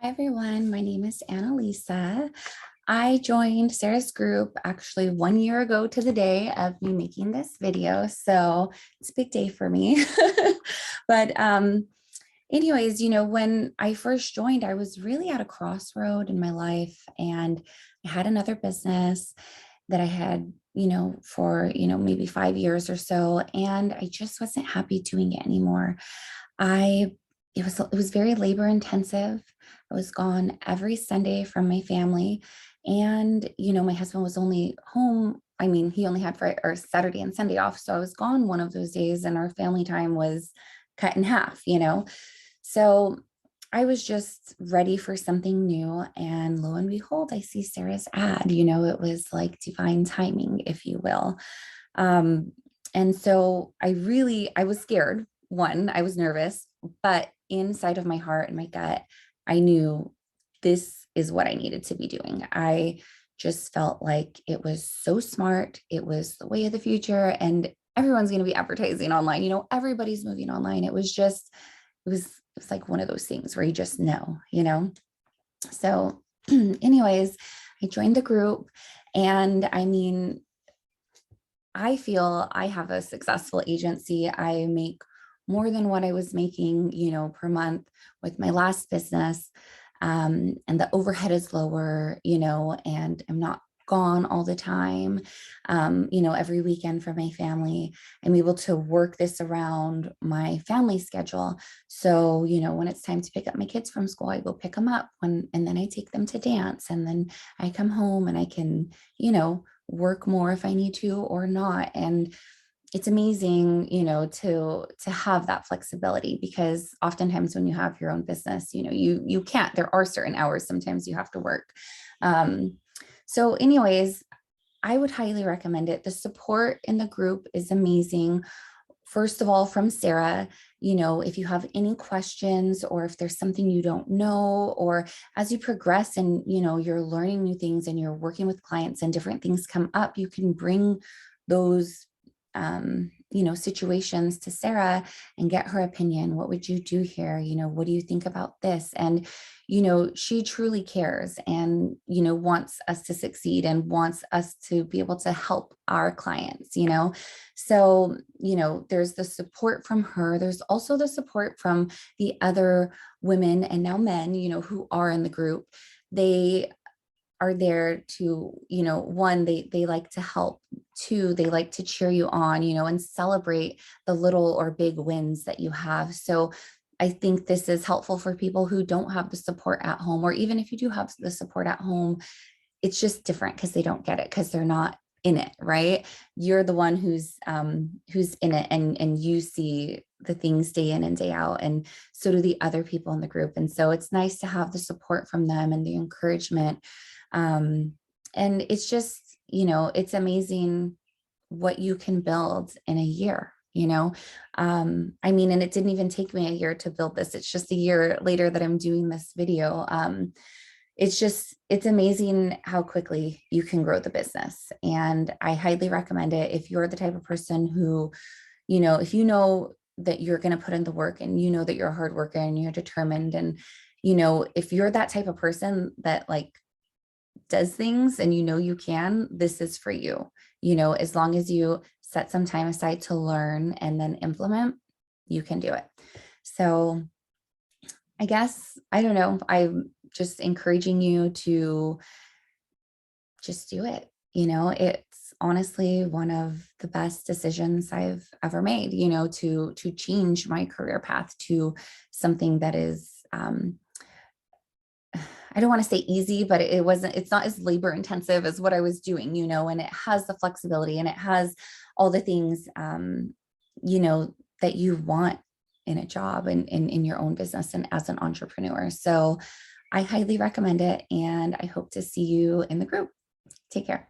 Hi everyone, my name is Analisa. I joined Sarah's group actually 1 year ago to the day of me making this video, so it's a big day for me. But anyways, when I first joined, I was really at a crossroad in my life, and I had another business that I had, for, maybe 5 years or so, and I just wasn't happy doing it anymore. I it was very labor intensive. I was gone every Sunday from my family. And, my husband was only home. I mean, he only had Friday or Saturday and Sunday off. So I was gone one of those days and our family time was cut in half. So I was just ready for something new. And lo and behold, I see Sarah's ad. It was like divine timing, if you will. Um, and so I was scared. One, I was nervous, but inside of my heart and my gut, I knew this is what I needed to be doing. I just felt like it was so smart. It was the way of the future, and everyone's going to be advertising online. Everybody's moving online. It was like one of those things where you just know. So, anyways, I joined the group, and I mean, I feel I have a successful agency. I make more than what I was making, per month with my last business. And the overhead is lower, and I'm not gone all the time, every weekend for my family. I'm able to work this around my family schedule. So, when it's time to pick up my kids from school, I go pick them up and then I take them to dance, and then I come home and I can, work more if I need to or not. And it's amazing, to have that flexibility, because oftentimes when you have your own business, you can't. There are certain hours sometimes you have to work. So anyways, I would highly recommend it. The support in the group is amazing. First of all, from Sarah, if you have any questions, or if there's something you don't know, or as you progress and, you're learning new things and you're working with clients and different things come up, you can bring those, situations to Sarah and get her opinion. What would you do here? What do you think about this? And, she truly cares and, wants us to succeed and wants us to be able to help our clients. So, there's the support from her. There's also the support from the other women and now men, who are in the group. They are there to, one, they like to help. Two, they like to cheer you on, and celebrate the little or big wins that you have. So I think this is helpful for people who don't have the support at home, or even if you do have the support at home, it's just different because they don't get it because they're not in it, right? You're the one who's in it, and you see the things day in and day out, and so do the other people in the group. And so it's nice to have the support from them and the encouragement. And it's just, it's amazing what you can build in a year. I mean, and it didn't even take me a year to build this. It's just a year later that I'm doing this video. It's amazing how quickly you can grow the business. And I highly recommend it if you're the type of person who, if you know that you're going to put in the work, and you know that you're a hard worker and you're determined, and, if you're that type of person that like does things and you can, this is for you. As long as you set some time aside to learn and then implement, you can do it. So I guess, I don't know, I'm just encouraging you to just do it. It's honestly one of the best decisions I've ever made, to change my career path to something that is, I don't want to say easy, but it's not as labor intensive as what I was doing, and it has the flexibility and it has all the things, that you want in a job and in your own business and as an entrepreneur. So I highly recommend it, and I hope to see you in the group. Take care.